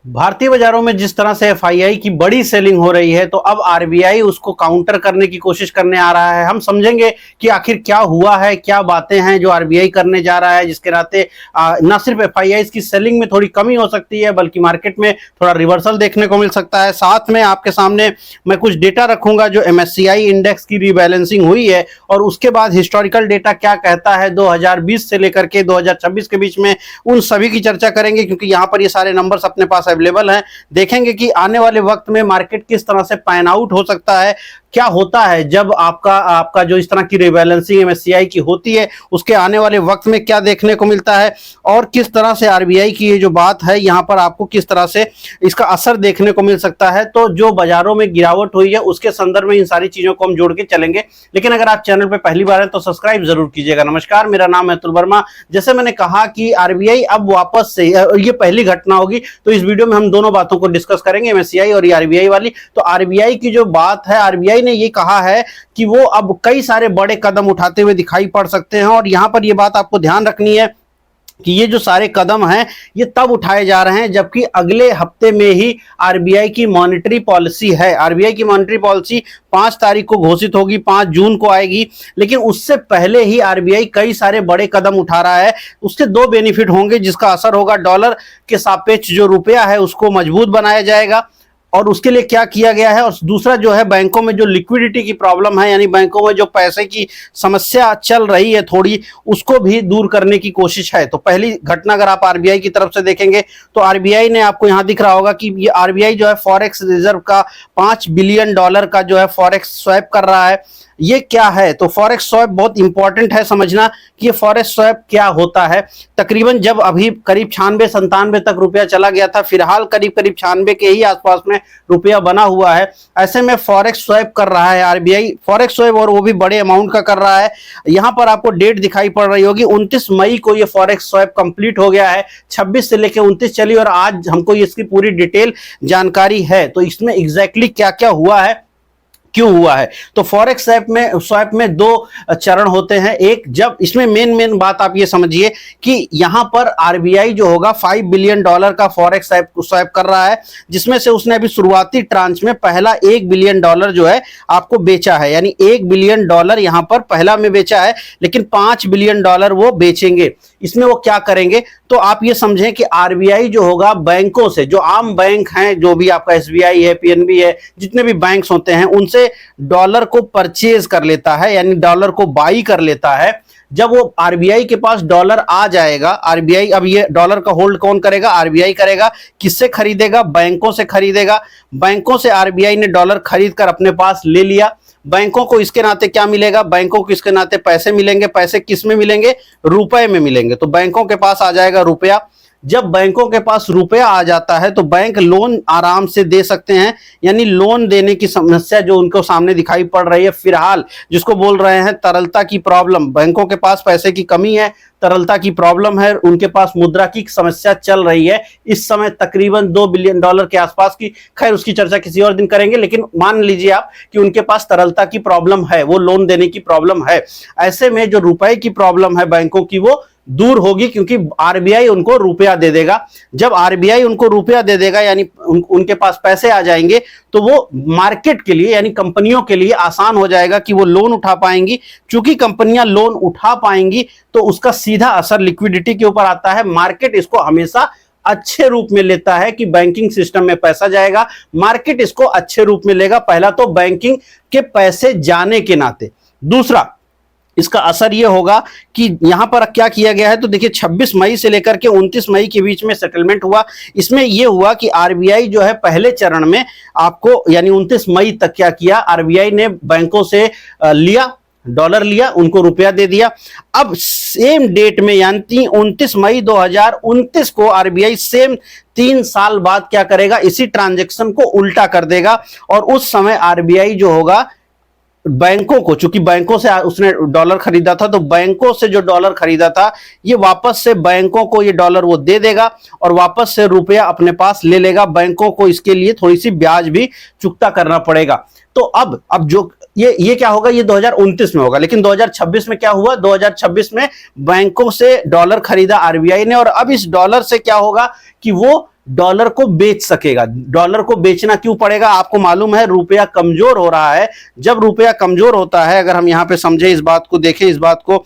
भारतीय बाजारों में जिस तरह से एफआईआई की बड़ी सेलिंग हो रही है, तो अब आरबीआई उसको काउंटर करने की कोशिश करने आ रहा है। हम समझेंगे कि आखिर क्या हुआ है, क्या बातें हैं जो आरबीआई करने जा रहा है, जिसके नाते न सिर्फ एफआईआई की सेलिंग में थोड़ी कमी हो सकती है, बल्कि मार्केट में थोड़ा रिवर्सल देखने को मिल सकता है। साथ में आपके सामने मैं कुछ डेटा रखूंगा जो एमएससीआई इंडेक्स की रीबैलेंसिंग हुई है, और उसके बाद हिस्टोरिकल डेटा क्या कहता है 2020 से लेकर के 2026 के बीच में, उन सभी की चर्चा करेंगे, क्योंकि यहाँ पर ये सारे नंबर्स अपने पास अवेलेबल है। देखेंगे कि आने वाले वक्त में मार्केट किस तरह से पैन आउट हो सकता है, क्या होता है जब आपका जो इस तरह की रिबैलेंसिंग एमएससीआई की होती है, उसके आने वाले वक्त में क्या देखने को मिलता है, और किस तरह से आरबीआई की ये जो बात है यहाँ पर आपको किस तरह से इसका असर देखने को मिल सकता है। तो जो बाजारों में गिरावट हुई है उसके संदर्भ में इन सारी चीजों को हम जोड़ के चलेंगे। लेकिन अगर आप चैनल पर पहली बार हैं तो सब्सक्राइब जरूर कीजिएगा। नमस्कार, मेरा नाम है अतुल वर्मा। जैसे मैंने कहा कि आरबीआई अब वापस से, ये पहली घटना होगी, तो इस वीडियो में हम दोनों बातों को डिस्कस करेंगे, एमएससीआई और आरबीआई वाली। तो आरबीआई की जो बात है, आरबीआई ने ये कहा है कि वो अब कई सारे बड़े कदम उठाते हुए दिखाई पड़ सकते हैं, और यहां पर ये बात आपको ध्यान रखनी है कि ये जो सारे कदम हैं ये तब उठाए जा रहे हैं जबकि अगले हफ्ते में ही आरबीआई की मॉनेटरी पॉलिसी है। आरबीआई की मॉनेटरी पॉलिसी 5 तारीख को घोषित होगी, 5 जून को आएगी, लेकिन उससे पहले ही आरबीआई कई सारे बड़े कदम उठा रहा है। उसके दो बेनिफिट होंगे, जिसका असर होगा डॉलर के सापेक्ष जो रुपया है उसको मजबूत बनाया जाएगा, और उसके लिए क्या किया गया है। और दूसरा जो है, बैंकों में जो लिक्विडिटी की प्रॉब्लम है, यानी बैंकों में जो पैसे की समस्या चल रही है थोड़ी, उसको भी दूर करने की कोशिश है। तो पहली घटना अगर आप आरबीआई की तरफ से देखेंगे तो आरबीआई ने, आपको यहां दिख रहा होगा कि ये आरबीआई जो है फॉरेक्स रिजर्व का $5 बिलियन का जो है फॉरेक्स स्वैप कर रहा है। ये क्या है? तो फॉरेक्स स्वैप बहुत इंपॉर्टेंट है समझना कि ये फॉरेक्स स्वैप क्या होता है। तकरीबन जब अभी करीब 96-97 तक रुपया चला गया था, फिलहाल करीब 96 के ही आसपास में रुपया बना हुआ है। ऐसे में फॉरेक्स स्वैप कर रहा है आरबीआई, फॉरेक्स स्वैप, और वो भी बड़े अमाउंट का कर रहा है। यहाँ पर आपको डेट दिखाई पड़ रही होगी, 29 मई को ये फॉरेक्स स्वैप कंप्लीट हो गया है। 26 से लेकर 29 चली, और आज हमको इसकी पूरी डिटेल जानकारी है। तो इसमें एग्जैक्टली क्या क्या हुआ है, क्यों हुआ है। तो फॉरेक्स स्वैप में 2 चरण होते हैं। एक, जब इसमें मेन बात आप ये समझिए कि यहां पर आरबीआई जो होगा $5 बिलियन का फॉरेक्स स्वैप कर रहा है, जिसमें से उसने अभी शुरुआती ट्रांच में पहला $1 बिलियन जो है आपको बेचा है, यानी $1 बिलियन यहां पर पहला में बेचा है, लेकिन $5 बिलियन वो बेचेंगे। इसमें वो क्या करेंगे, तो आप ये समझें कि आरबीआई जो होगा बैंकों से, जो आम बैंक हैं, जो भी आपका एसबीआई है, पीएनबी है, जितने भी बैंक्स होते हैं, उनसे डॉलर को परचेज कर लेता है, यानी डॉलर को बाई कर लेता है। जब वो आरबीआई के पास डॉलर आ जाएगा, आरबीआई, अब ये डॉलर का होल्ड कौन करेगा? आरबीआई करेगा। किससे खरीदेगा? बैंकों से खरीदेगा। बैंकों से आरबीआई ने डॉलर खरीद कर अपने पास ले लिया। बैंकों को इसके नाते क्या मिलेगा? बैंकों को इसके नाते पैसे मिलेंगे। पैसे किस में मिलेंगे? रुपए में मिलेंगे। तो बैंकों के पास आ जाएगा रुपया। जब बैंकों के पास रुपया आ जाता है तो बैंक लोन आराम से दे सकते हैं, यानी लोन देने की समस्या जो उनको सामने दिखाई पड़ रही है फिलहाल, जिसको बोल रहे हैं तरलता की प्रॉब्लम। बैंकों के पास पैसे की कमी है, तरलता की प्रॉब्लम है, उनके पास मुद्रा की समस्या चल रही है इस समय तकरीबन $2 बिलियन के आसपास की। खैर, उसकी चर्चा किसी और दिन करेंगे, लेकिन मान लीजिए आप कि उनके पास तरलता की प्रॉब्लम है, वो लोन देने की प्रॉब्लम है। ऐसे में जो रुपए की प्रॉब्लम है बैंकों की, वो दूर होगी, क्योंकि आरबीआई उनको रुपया दे देगा। जब आरबीआई उनको रुपया दे देगा, यानी उनके पास पैसे आ जाएंगे, तो वो मार्केट के लिए, यानी कंपनियों के लिए आसान हो जाएगा कि वो लोन उठा पाएंगी। चूंकि कंपनियां लोन उठा पाएंगी तो उसका सीधा असर लिक्विडिटी के ऊपर आता है। मार्केट इसको हमेशा अच्छे रूप में लेता है कि बैंकिंग सिस्टम में पैसा जाएगा, मार्केट इसको अच्छे रूप में लेगा। पहला तो बैंकिंग के पैसे जाने के नाते। दूसरा, इसका असर यह होगा कि यहां पर क्या किया गया है, तो देखिए 26 मई से लेकर के 29 मई के बीच में सेटलमेंट हुआ। इसमें यह हुआ कि आरबीआई जो है पहले चरण में आपको, यानी 29 मई तक क्या किया, आरबीआई ने बैंकों से लिया, डॉलर लिया, उनको रुपया दे दिया। अब सेम डेट में, यानी 29 मई 2029 को आरबीआई सेम 3 साल बाद क्या करेगा, इसी ट्रांजैक्शन को उल्टा कर देगा। और उस समय आरबीआई जो होगा बैंकों को, चूंकि बैंकों से उसने डॉलर खरीदा था, तो बैंकों से जो डॉलर खरीदा था ये वापस से बैंकों को ये डॉलर वो दे देगा, और वापस से रुपया अपने पास ले लेगा। बैंकों को इसके लिए थोड़ी सी ब्याज भी चुकता करना पड़ेगा। तो अब जो ये क्या होगा, ये 2029 में होगा। लेकिन 2026 में क्या हुआ, 2026 में बैंकों से डॉलर खरीदा आरबीआई ने, और अब इस डॉलर से क्या होगा कि वो डॉलर को बेच सकेगा। डॉलर को बेचना क्यों पड़ेगा? आपको मालूम है रुपया कमजोर हो रहा है। जब रुपया कमजोर होता है, अगर हम यहां पे समझे इस बात को, देखें इस बात को,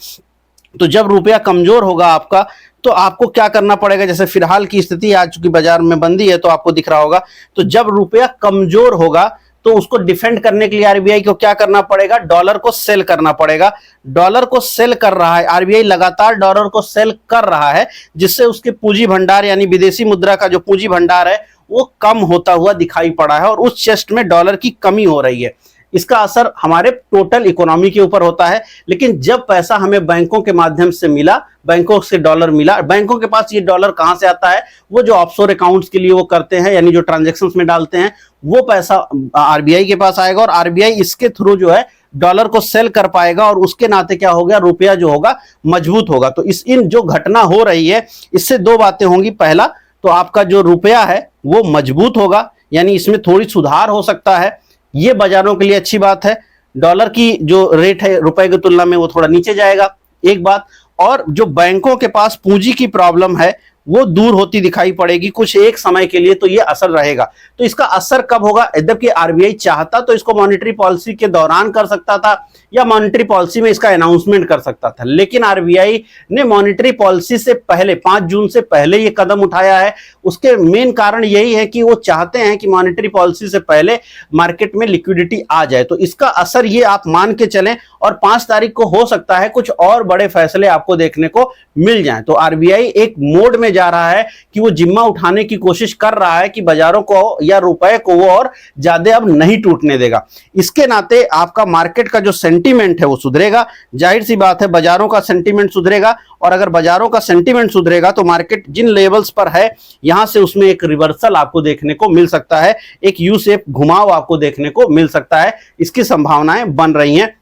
तो जब रुपया कमजोर होगा आपका, तो आपको क्या करना पड़ेगा? जैसे फिलहाल की स्थिति आज चूंकि बाजार में बंदी है तो आपको दिख रहा होगा, तो जब रुपया कमजोर होगा तो उसको डिफेंड करने के लिए आरबीआई को क्या करना पड़ेगा? डॉलर को सेल करना पड़ेगा। डॉलर को सेल कर रहा है आरबीआई, लगातार डॉलर को सेल कर रहा है, जिससे उसके पूंजी भंडार यानी विदेशी मुद्रा का जो पूंजी भंडार है वो कम होता हुआ दिखाई पड़ा है और उस चेस्ट में डॉलर की कमी हो रही है। इसका असर हमारे टोटल इकोनॉमी के ऊपर होता है। लेकिन जब पैसा हमें बैंकों के माध्यम से मिला, बैंकों से डॉलर मिला, बैंकों के पास ये डॉलर कहां से आता है? वो जो ऑफशोर अकाउंट्स के लिए वो करते हैं, यानी जो ट्रांजैक्शंस में डालते हैं, वो पैसा आरबीआई के पास आएगा और आरबीआई इसके थ्रू जो है डॉलर को सेल कर पाएगा और उसके नाते क्या हो गया? रुपया जो होगा मजबूत होगा। तो इन जो घटना हो रही है इससे दो बातें होंगी। पहला तो आपका जो रुपया है वो मजबूत होगा, यानी इसमें थोड़ी सुधार हो सकता है, ये बाजारों के लिए अच्छी बात है। डॉलर की जो रेट है रुपए की तुलना में वो थोड़ा नीचे जाएगा, एक बात। और जो बैंकों के पास पूंजी की प्रॉब्लम है वो दूर होती दिखाई पड़ेगी कुछ एक समय के लिए, तो ये असर रहेगा। तो इसका असर कब होगा? जबकि आरबीआई चाहता तो इसको मॉनेटरी पॉलिसी के दौरान कर सकता था या मॉनेटरी पॉलिसी में इसका अनाउंसमेंट कर सकता था, लेकिन आरबीआई ने मॉनेटरी पॉलिसी से पहले 5 जून से पहले ये कदम उठाया है। उसके मेन कारण यही है कि वो चाहते हैं कि मॉनेटरी पॉलिसी से पहले मार्केट में लिक्विडिटी आ जाए। तो इसका असर ये आप मान के चलें और 5 तारीख को हो सकता है कुछ और बड़े फैसले आपको देखने को मिल जाएं। तो आरबीआई एक मोड में जा रहा है कि वो जिम्मा उठाने की कोशिश कर रहा है कि बाजारों को या रुपए को वो और ज्यादा अब नहीं टूटने देगा। इसके नाते आपका मार्केट का जो सेंटीमेंट है वो सुधरेगा। जाहिर सी बात है बाजारों का सेंटीमेंट सुधरेगा, और अगर बाजारों का सेंटीमेंट सुधरेगा तो मार्केट जिन लेवल्स पर है यहां से उसमें एक रिवर्सल आपको देखने को मिल सकता है, एक यू शेप घुमाव आपको देखने को मिल सकता है, इसकी संभावनाएं बन रही हैं।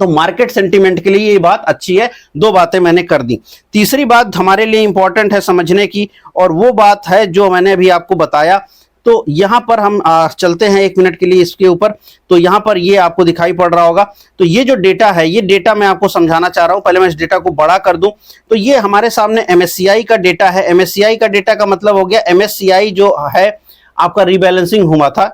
तो मार्केट सेंटीमेंट के लिए ये बात अच्छी है। 2 बातें मैंने कर दी। तीसरी बात हमारे लिए इंपॉर्टेंट है समझने की, और वो बात है जो मैंने अभी आपको बताया। तो यहां पर हम चलते हैं 1 मिनट के लिए इसके ऊपर। तो यहां पर ये आपको दिखाई पड़ रहा होगा। तो ये जो डेटा है, ये डेटा मैं आपको समझाना चाह रहा हूं। पहले मैं इस डेटा को बड़ा कर दूं। तो ये हमारे सामने एमएससीआई का डेटा है। एमएससीआई का डेटा का मतलब हो गया, एमएससीआई जो है आपका रीबैलेंसिंग हुआ था।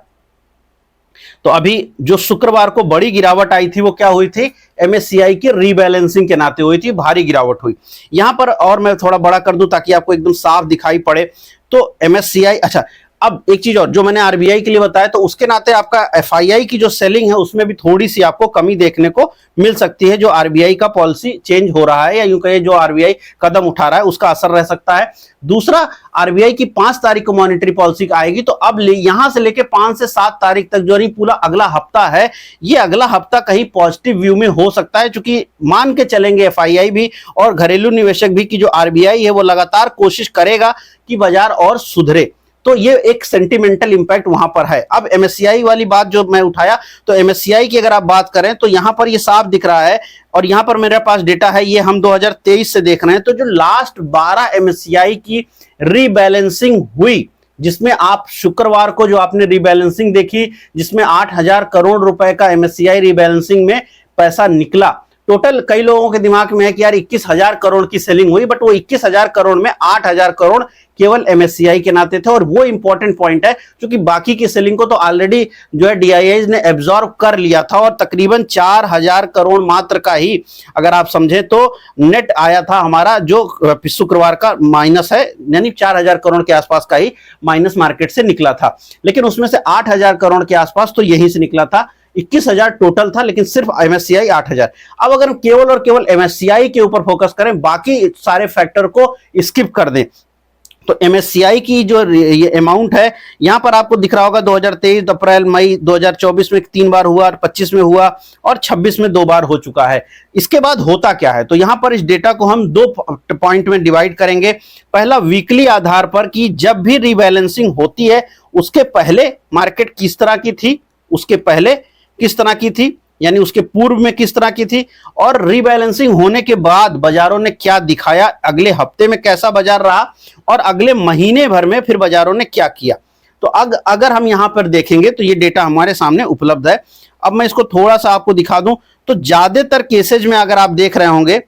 तो अभी जो शुक्रवार को बड़ी गिरावट आई थी वो क्या हुई थी? एमएससीआई की रीबैलेंसिंग के नाते हुई थी, भारी गिरावट हुई यहां पर। और मैं थोड़ा बड़ा कर दूं ताकि आपको एकदम साफ दिखाई पड़े। तो एमएससीआई, अच्छा अब एक चीज और जो मैंने आरबीआई के लिए बताया, तो उसके नाते आपका एफआईआई की जो सेलिंग है उसमें भी थोड़ी सी आपको कमी देखने को मिल सकती है। जो आरबीआई का पॉलिसी चेंज हो रहा है, या यूं कहे जो आरबीआई कदम उठा रहा है उसका असर रह सकता है। दूसरा, आरबीआई की 5 तारीख को मॉनेटरी पॉलिसी आएगी, तो अब यहां से लेके 5 से 7 तारीख तक जो नहीं पूरा अगला हफ्ता है, ये अगला हफ्ता कहीं पॉजिटिव व्यू में हो सकता है। क्योंकि मान के चलेंगे एफआईआई भी और घरेलू निवेशक भी कि जो आरबीआई है वो लगातार कोशिश करेगा कि बाजार और सुधरे। तो ये एक सेंटिमेंटल इंपैक्ट वहां पर है। अब एमएससीआई वाली बात जो मैं उठाया, तो एमएससीआई की अगर आप बात करें तो यहां पर ये साफ दिख रहा है, और यहां पर मेरे पास डेटा है, ये हम 2023 से देख रहे हैं। तो जो लास्ट 12 एमएससीआई की रीबैलेंसिंग हुई, जिसमें आप शुक्रवार को जो आपने रीबैलेंसिंग देखी, जिसमें 8,000 करोड़ रुपए का एमएससीआई रीबैलेंसिंग में पैसा निकला। टोटल कई लोगों के दिमाग में है कि यार 21,000 करोड़ की सेलिंग हुई, बट वो 21,000 करोड़ में 8,000 करोड़ केवल एमएससीआई के नाते थे। और वो इंपॉर्टेंट पॉइंट है क्योंकि बाकी की सेलिंग को तो ऑलरेडी जो है डीआईआईज ने एब्जॉर्ब कर लिया था, और तकरीबन 4,000 करोड़ मात्र का ही अगर आप समझें तो नेट आया था हमारा, जो शुक्रवार का माइनस है, यानी 4,000 करोड़ के आसपास का ही माइनस मार्केट से निकला था। लेकिन उसमें से 8,000 करोड़ के आसपास तो यहीं से निकला था। 21,000 टोटल था, लेकिन सिर्फ एमएससीआई 8,000। अब अगर हम केवल और केवल एमएससीआई के ऊपर फोकस करें, बाकी सारे फैक्टर को स्किप कर दें, तो एमएससीआई की जो ये अमाउंट है यहां पर आपको दिख रहा होगा 2023 अप्रैल मई 2024 में 3 बार हुआ, 25 में हुआ और 26 में 2 बार हो चुका है। इसके बाद होता क्या है? तो यहां पर इस डेटा को हम 2 पॉइंट में डिवाइड करेंगे। पहला, वीकली आधार पर कि जब भी रीबैलेंसिंग होती है उसके पहले मार्केट किस तरह की थी, उसके पहले किस तरह की थी, यानी उसके पूर्व में किस तरह की थी, और रीबैलेंसिंग होने के बाद बाजारों ने क्या दिखाया, अगले हफ्ते में कैसा बाजार रहा, और अगले महीने भर में फिर बाजारों ने क्या किया। तो अगर हम यहां पर देखेंगे तो ये डेटा हमारे सामने उपलब्ध है। अब मैं इसको थोड़ा सा आपको दिखा दूं, तो ज्यादातर केसेज में अगर आप देख रहे होंगे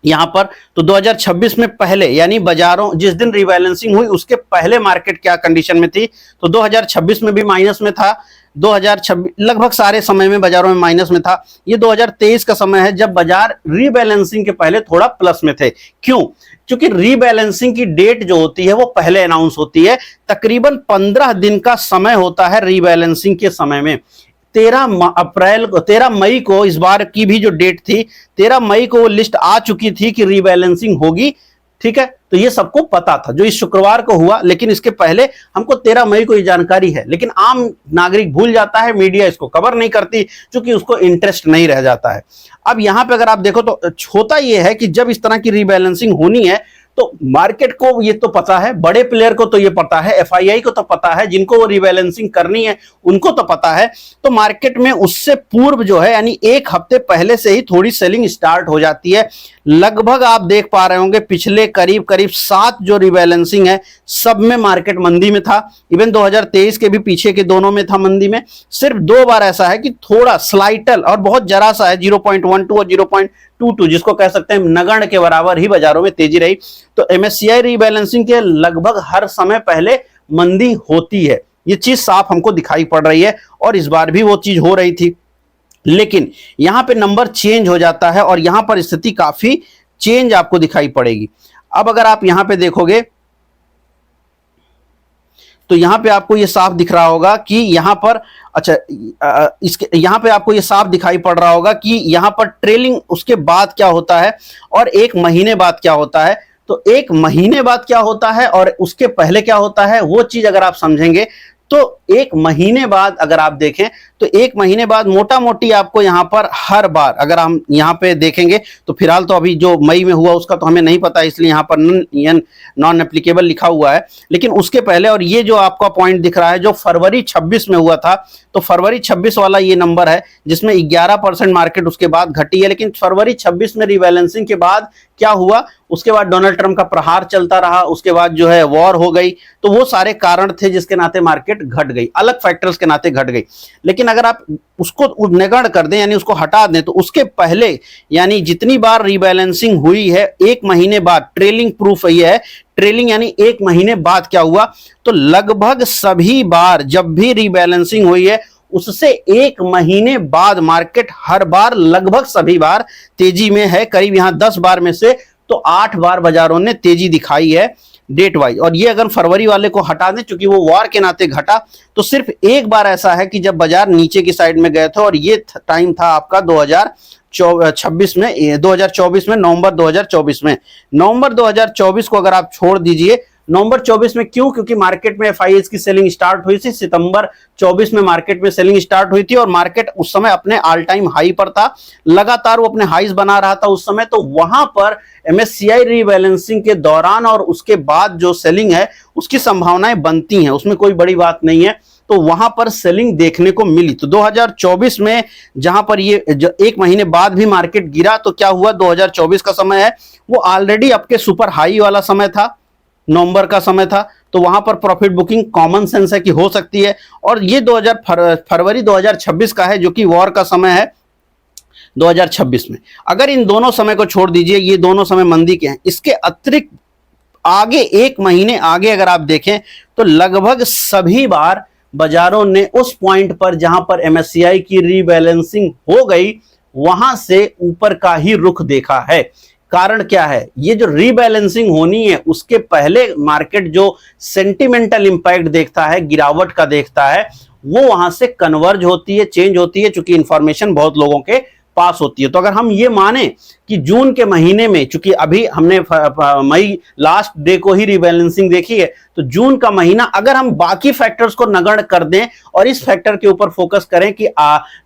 यहां पर तो 2026 में पहले यानी बाजारों जिस दिन रीबैलेंसिंग हुई उसके पहले मार्केट क्या कंडीशन में थी, तो 2026 में भी माइनस में था, 2026 लगभग सारे समय में बाजारों में माइनस में था। ये 2023 का समय है जब बाजार रीबैलेंसिंग के पहले थोड़ा प्लस में थे। क्यों? क्योंकि रीबैलेंसिंग की डेट जो होती है वो पहले अनाउंस होती है, तकरीबन 15 दिन का समय होता है रीबैलेंसिंग के समय में। 13 मई को इस बार की भी जो डेट थी, 13 मई को वो लिस्ट आ चुकी थी कि रीबैलेंसिंग होगी, ठीक है। तो ये सबको पता था, जो इस शुक्रवार को हुआ, लेकिन इसके पहले हमको 13 मई को ये जानकारी है, लेकिन आम नागरिक भूल जाता है, मीडिया इसको कवर नहीं करती क्योंकि उसको इंटरेस्ट नहीं रह जाता है। अब यहां पे अगर आप देखो तो होता यह है कि जब इस तरह की रीबैलेंसिंग होनी है तो मार्केट को ये तो पता है, बड़े प्लेयर को तो ये पता है, एफआईआई को तो पता है, जिनको वो रीबैलेंसिंग करनी है उनको तो पता है। तो मार्केट में उससे पूर्व जो है यानी एक हफ्ते पहले से ही थोड़ी सेलिंग स्टार्ट हो जाती है। लगभग आप देख पा रहे होंगे पिछले करीब करीब 7 जो रीबैलेंसिंग है सब में मार्केट मंदी में था। इवन 2023 के भी पीछे के दोनों में था मंदी में। सिर्फ 2 बार ऐसा है कि थोड़ा स्लाइटल और बहुत जरा सा है 0.12 और 0.22, जिसको कह सकते हैं नगण्य के बराबर ही बाजारों में तेजी रही। तो एमएससीआई रीबैलेंसिंग के लगभग हर समय पहले मंदी होती है, ये चीज साफ हमको दिखाई पड़ रही है और इस बार भी वो चीज हो रही थी। लेकिन यहां पे नंबर चेंज हो जाता है और यहां पर स्थिति काफी चेंज आपको दिखाई पड़ेगी। अब अगर आप यहां पे देखोगे तो यहां पे आपको ये साफ दिख रहा होगा कि यहां पर इसके यहां पे आपको ये साफ दिखाई पड़ रहा होगा कि यहां पर ट्रेलिंग उसके बाद क्या होता है और 1 महीने बाद क्या होता है। तो 1 महीने बाद क्या होता है और उसके पहले क्या होता है, वो चीज अगर आप समझेंगे तो 1 महीने बाद अगर आप देखें तो 1 महीने बाद मोटा मोटी आपको यहां पर हर बार अगर हम यहां पे देखेंगे तो फिलहाल तो अभी जो मई में हुआ उसका तो हमें नहीं पता, इसलिए यहां पर नॉन एप्लीकेबल लिखा हुआ है। लेकिन उसके पहले और ये जो आपका पॉइंट दिख रहा है जो फरवरी 26 में हुआ था, तो फरवरी 26 वाला ये नंबर है जिसमें 11% मार्केट उसके बाद घटी है। लेकिन फरवरी 26 में रीबैलेंसिंग के बाद क्या हुआ, उसके बाद डोनाल्ड ट्रंप का प्रहार चलता रहा, उसके बाद जो है वॉर हो गई, तो वो सारे कारण थे जिसके नाते मार्केट घट गई, अलग फैक्टर्स के नाते घट गई। लेकिन अगर आप उसको नगण्य कर दें यानी उसको हटा दें तो उसके पहले यानी जितनी बार रीबैलेंसिंग हुई है 1 महीने बाद, ट्रेलिंग प्रूफ ये है, ट्रेलिंग यानी 1 महीने बाद क्या हुआ, तो लगभग सभी बार जब भी रीबैलेंसिंग हुई है उससे 1 महीने बाद मार्केट हर बार लगभग सभी बार तेजी में है। करीब यहां 10 बार में से तो 8 बार बाजारों ने तेजी दिखाई है डेट वाइज। और ये अगर फरवरी वाले को हटा दें क्योंकि वो वॉर के नाते घटा, तो सिर्फ एक बार ऐसा है कि जब बाजार नीचे की साइड में गए थे और ये टाइम था आपका 2024 में, नवंबर 2024 में। नवंबर 2024 को अगर आप छोड़ दीजिए, नवंबर 24 में क्यों, क्योंकि मार्केट में एफआईएस की सेलिंग स्टार्ट हुई थी, सितंबर 24 में मार्केट में सेलिंग स्टार्ट हुई थी और मार्केट उस समय अपने ऑल टाइम हाई पर था, लगातार वो अपने हाईज बना रहा था उस समय। तो वहां पर एमएससीआई रीबैलेंसिंग के दौरान और उसके बाद जो सेलिंग है उसकी संभावनाएं बनती हैं, उसमें कोई बड़ी बात नहीं है। तो वहां पर सेलिंग देखने को मिली। तो 2024 में जहां पर ये 1 महीने बाद भी मार्केट गिरा तो क्या हुआ, 2024 का समय है वो ऑलरेडी आपके सुपर हाई वाला समय था, नवंबर का समय था, तो वहां पर प्रॉफिट बुकिंग कॉमन सेंस है कि हो सकती है। और ये फरवरी 2026 का है जो कि वॉर का समय है 2026 में। अगर इन दोनों समय को छोड़ दीजिए, ये दोनों समय मंदी के हैं, इसके अतिरिक्त आगे 1 महीने आगे अगर आप देखें तो लगभग सभी बार बाजारों ने उस पॉइंट पर जहां पर एमएससीआई की रीबैलेंसिंग हो गई वहां से ऊपर का ही रुख देखा है। कारण क्या है, ये जो रीबैलेंसिंग होनी है उसके पहले मार्केट जो सेंटिमेंटल इंपैक्ट देखता है, गिरावट का देखता है, वो वहां से कन्वर्ज होती है, चेंज होती है, चूंकि इंफॉर्मेशन बहुत लोगों के पास होती है। तो अगर हम ये माने कि जून के महीने में, चूंकि अभी हमने मई लास्ट डे को ही रीबैलेंसिंग देखी है, तो जून का महीना अगर हम बाकी फैक्टर्स को नगण्य कर दें और इस फैक्टर के ऊपर फोकस करें कि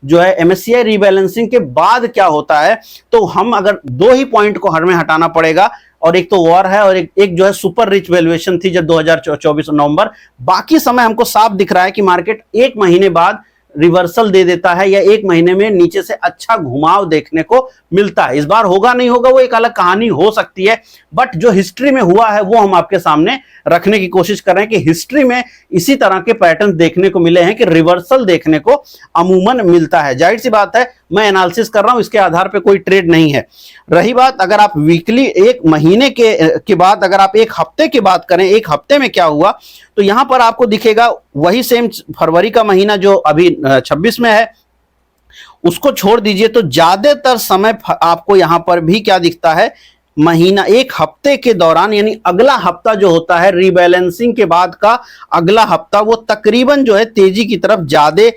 जो है एमएससीआई रीबैलेंसिंग के बाद क्या होता है, तो हम अगर 2 ही पॉइंट को हमें हटाना पड़ेगा, और एक तो वॉर है और एक जो है सुपर रिच वैल्यूएशन थी जब 2024 नवंबर। बाकी समय हमको साफ दिख रहा है कि मार्केट 1 महीने बाद रिवर्सल दे देता है या 1 महीने में नीचे से अच्छा घुमाव देखने को मिलता है। इस बार होगा नहीं होगा वो एक अलग कहानी हो सकती है, बट जो हिस्ट्री में हुआ है वो हम आपके सामने रखने की कोशिश कर रहे हैं कि हिस्ट्री में इसी तरह के पैटर्न देखने को मिले हैं कि रिवर्सल देखने को अमूमन मिलता है। जाहिर सी बात है मैं एनालिसिस कर रहा हूं, इसके आधार पे कोई ट्रेड नहीं है। रही बात अगर आप वीकली एक महीने के बाद अगर आप एक हफ्ते की बात करें, एक हफ्ते में क्या हुआ, तो यहां पर आपको दिखेगा वही सेम फरवरी का महीना जो अभी 26 में है, उसको छोड़ दीजिए तो ज्यादातर समय आपको यहां पर भी क्या दिखता है, महीना एक हफ्ते के दौरान, यानी अगला हफ्ता जो होता है रीबैलेंसिंग के बाद का अगला हफ्ता, वो तकरीबन जो है तेजी की तरफ ज्यादा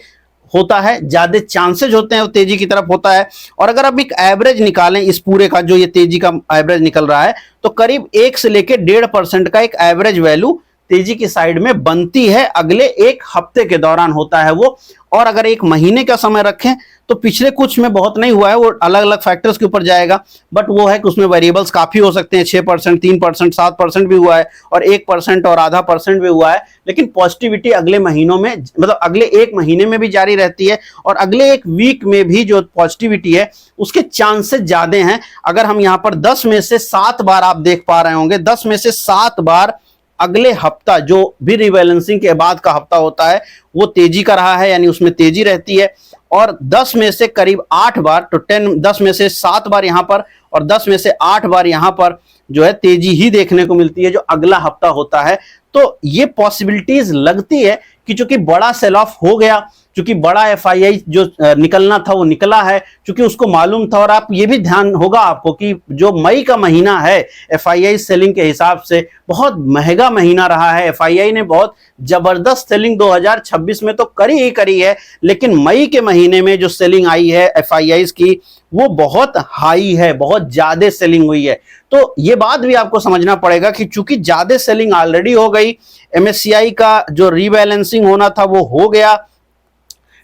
होता है, ज्यादा चांसेस होते हैं वो तेजी की तरफ होता है। और अगर आप एक एवरेज निकालें इस पूरे का, जो ये तेजी का एवरेज निकल रहा है, तो करीब 1 से लेकर 1.5% का एक एवरेज वैल्यू तेजी की साइड में बनती है, अगले एक हफ्ते के दौरान होता है वो। और अगर एक महीने का समय रखें तो पिछले कुछ में बहुत नहीं हुआ है, वो अलग अलग फैक्टर्स के ऊपर जाएगा, बट वो है कि उसमें वेरिएबल्स काफी हो सकते हैं, 6%, 3%, 7% भी हुआ है, और 1% और आधा % भी हुआ है। लेकिन पॉजिटिविटी अगले महीनों में, मतलब अगले एक महीने में भी जारी रहती है, और अगले एक वीक में भी जो पॉजिटिविटी है उसके चांसेस ज्यादा हैं। अगर हम यहाँ पर 10 में से 7 बार आप देख पा रहे होंगे, 10 में से 7 बार अगले हफ्ता जो भी रिबैलेंसिंग के बाद का हफ्ता होता है वो तेजी का रहा है, यानी उसमें तेजी रहती है। और 10 में से करीब 8 बार, तो 10 में से 7 बार यहां पर और 10 में से 8 बार यहां पर जो है तेजी ही देखने को मिलती है जो अगला हफ्ता होता है। तो ये पॉसिबिलिटीज लगती है कि चूंकि बड़ा सेल ऑफ हो गया, चूंकि बड़ा एफआईआई जो निकलना था वो निकला है, चूंकि उसको मालूम था। और आप ये भी ध्यान होगा आपको कि जो मई का महीना है एफआईआई सेलिंग के हिसाब से बहुत महंगा महीना रहा है। एफआईआई ने बहुत जबरदस्त सेलिंग 2026 में तो करी ही करी है, लेकिन मई के महीने में जो सेलिंग आई है एफआईआई की वो बहुत हाई है, बहुत ज्यादा सेलिंग हुई है। तो ये बात भी आपको समझना पड़ेगा कि चूंकि ज्यादा सेलिंग ऑलरेडी हो गई, एमएससीआई का जो रीबैलेंसिंग होना था वो हो गया,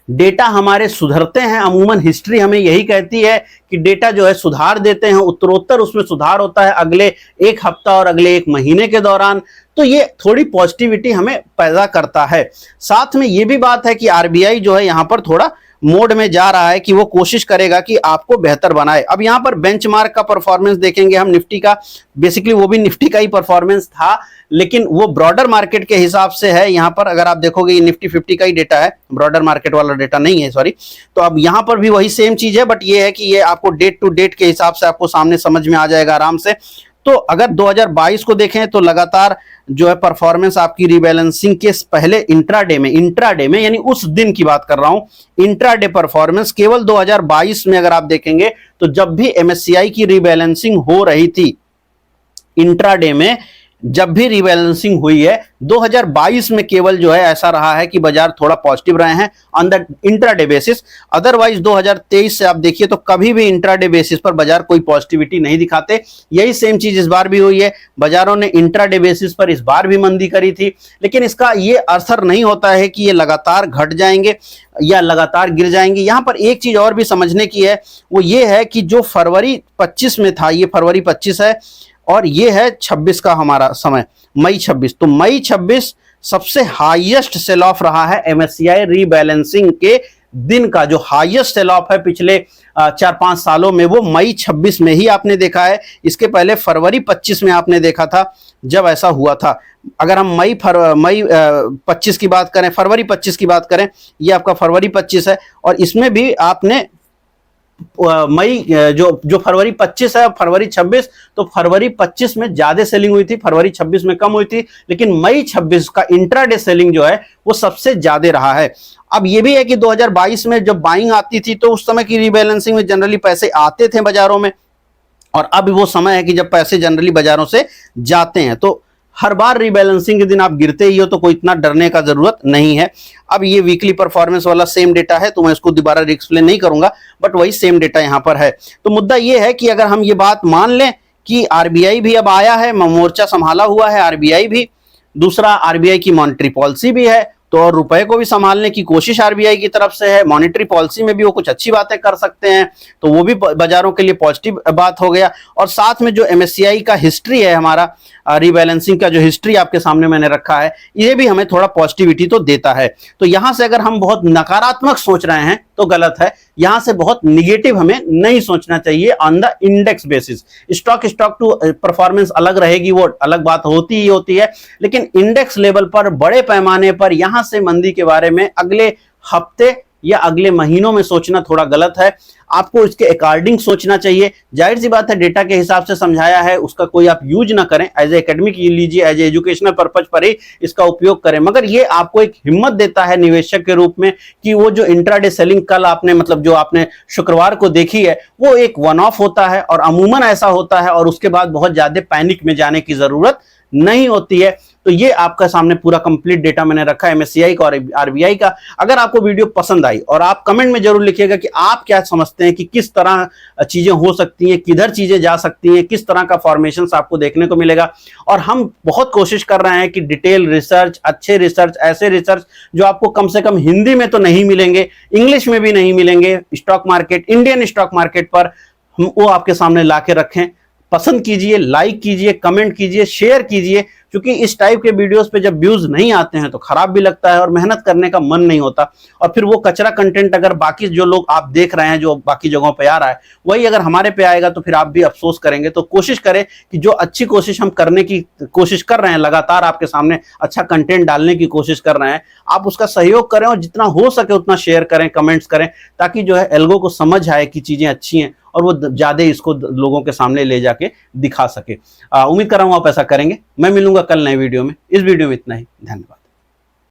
डेटा हमारे सुधरते हैं, अमूमन हिस्ट्री हमें यही कहती है कि डेटा जो है सुधार देते हैं, उत्तरोत्तर उसमें सुधार होता है अगले एक हफ्ता और अगले एक महीने के दौरान। तो ये थोड़ी पॉजिटिविटी हमें पैदा करता है। साथ में ये भी बात है कि आरबीआई जो है यहां पर थोड़ा मोड में जा रहा है कि वो कोशिश करेगा कि आपको बेहतर बनाए। अब यहां पर बेंचमार्क का परफॉर्मेंस देखेंगे हम निफ्टी का, बेसिकली वो भी निफ्टी का ही परफॉर्मेंस था, लेकिन वो ब्रॉडर मार्केट के हिसाब से है। यहां पर अगर आप देखोगे ये निफ्टी 50 का ही डेटा है, ब्रॉडर मार्केट वाला डेटा नहीं है, सॉरी। तो अब यहां पर भी वही सेम चीज है, बट ये है कि ये आपको डेट टू डेट के हिसाब से आपको सामने समझ में आ जाएगा आराम से। तो अगर 2022 को देखें तो लगातार जो है परफॉर्मेंस आपकी रीबैलेंसिंग के पहले इंट्राडे में यानी उस दिन की बात कर रहा हूं, इंट्राडे परफॉर्मेंस केवल 2022 में अगर आप देखेंगे तो जब भी एमएससीआई की रीबैलेंसिंग हो रही थी, इंट्राडे में जब भी रीबैलेंसिंग हुई है 2022 में केवल जो है ऐसा रहा है कि बाजार थोड़ा पॉजिटिव रहे हैं on the intraday basis. Otherwise 2023 से आप देखिए तो कभी भी इंट्राडे बेसिस पर बाजार कोई पॉजिटिविटी नहीं दिखाते। यही सेम चीज इस बार भी हुई है, बाजारों ने इंट्राडे बेसिस पर इस बार भी मंदी करी थी, लेकिन इसका ये असर नहीं होता है कि ये लगातार घट जाएंगे या लगातार गिर जाएंगे। यहां पर एक चीज और भी समझने की है, वो ये है कि जो फरवरी 25 में था, ये फरवरी 25 है और ये है 26 का हमारा समय, मई 26। तो मई 26 सबसे हाईएस्ट सेल ऑफ रहा है एमएससीआई रीबैलेंसिंग के दिन का। जो हाईएस्ट सेल ऑफ है पिछले 4-5 सालों में वो मई 26 में ही आपने देखा है। इसके पहले फरवरी 25 में आपने देखा था जब ऐसा हुआ था। अगर हम मई 25 की बात करें, फरवरी 25 की बात करें, ये आपका फरवरी 25 है, और इसमें भी आपने मई जो फरवरी 25 है, फरवरी 26, तो फरवरी 25 में ज्यादा सेलिंग हुई थी, फरवरी 26 में कम हुई थी, लेकिन मई 26 का इंट्राडे सेलिंग जो है वो सबसे ज्यादा रहा है। अब ये भी है कि 2022 में जब बाइंग आती थी तो उस समय की रीबैलेंसिंग में जनरली पैसे आते थे बाजारों में, और अब वो समय है कि जब पैसे जनरली बाजारों से जाते हैं। तो हर बार रीबैलेंसिंग के दिन आप गिरते ही हो तो कोई इतना डरने का जरूरत नहीं है। अब ये वीकली परफॉर्मेंस वाला सेम डेटा है तो मैं इसको दोबारा एक्सप्लेन नहीं करूंगा, बट वही सेम डेटा यहां पर है। तो मुद्दा ये है कि अगर हम ये बात मान लें कि आरबीआई भी अब आया है, मोर्चा संभाला हुआ है आरबीआई भी, दूसरा आरबीआई की मॉनेटरी पॉलिसी भी है, तो और रुपए को भी संभालने की कोशिश आरबीआई की तरफ से है। मॉनेटरी पॉलिसी में भी वो कुछ अच्छी बातें कर सकते हैं, तो वो भी बाजारों के लिए पॉजिटिव बात हो गया। और साथ में जो एमएससीआई का हिस्ट्री है, हमारा रीबैलेंसिंग का जो हिस्ट्री आपके सामने मैंने रखा है, ये भी हमें थोड़ा पॉजिटिविटी तो देता है। तो यहां से अगर हम बहुत नकारात्मक सोच रहे हैं तो गलत है, यहां से बहुत निगेटिव हमें नहीं सोचना चाहिए on the index basis. Stock to performance अलग रहेगी, वो अलग बात होती ही होती है, लेकिन इंडेक्स लेवल पर बड़े पैमाने पर यहां से मंदी के बारे में अगले हफ्ते या अगले महीनों में सोचना थोड़ा गलत है। आपको इसके अकॉर्डिंग सोचना चाहिए। जाहिर सी बात है, डेटा के हिसाब से समझाया है, उसका कोई आप यूज ना करें, एज ए एकेडमिक लीजिए, एज ए एजुकेशनल पर्पज पर ही इसका उपयोग करें। मगर ये आपको एक हिम्मत देता है निवेशक के रूप में कि वो जो इंट्राडे सेलिंग कल आपने मतलब जो आपने शुक्रवार को देखी है, वो एक वन ऑफ होता है और अमूमन ऐसा होता है, और उसके बाद बहुत ज्यादा पैनिक में जाने की जरूरत नहीं होती है। तो ये आपका सामने पूरा कंप्लीट डेटा मैंने रखा है एमएससीआई का और आरबीआई का। अगर आपको वीडियो पसंद आई, और आप कमेंट में जरूर लिखिएगा कि आप क्या समझते हैं कि किस तरह चीजें हो सकती हैं, किधर चीजें जा सकती हैं, किस तरह का फॉर्मेशन आपको देखने को मिलेगा। और हम बहुत कोशिश कर रहे हैं कि डिटेल रिसर्च, अच्छे रिसर्च, ऐसे रिसर्च जो आपको कम से कम हिंदी में तो नहीं मिलेंगे, इंग्लिश में भी नहीं मिलेंगे, stock market, Indian stock market पर हम वो आपके सामने ला के रखें। पसंद कीजिए, लाइक कीजिए, कमेंट कीजिए, शेयर कीजिए, क्योंकि इस टाइप के वीडियोस पे जब व्यूज नहीं आते हैं तो खराब भी लगता है और मेहनत करने का मन नहीं होता। और फिर वो कचरा कंटेंट अगर बाकी जो लोग आप देख रहे हैं, जो बाकी जगहों पे आ रहा है, वही अगर हमारे पे आएगा तो फिर आप भी अफसोस करेंगे। तो कोशिश करें कि जो अच्छी कोशिश हम करने की कोशिश कर रहे हैं, लगातार आपके सामने अच्छा कंटेंट डालने की कोशिश कर रहे हैं, आप उसका सहयोग करें और जितना हो सके उतना शेयर करें, कमेंट्स करें, ताकि जो है एल्गो को समझ आए कि चीजें अच्छी हैं और वो ज्यादा इसको लोगों के सामने ले जाके दिखा सके। उम्मीद कर रहा हूं आप ऐसा करेंगे। मैं मिलूंगा कल नए वीडियो में। इस वीडियो में इतना ही। धन्यवाद।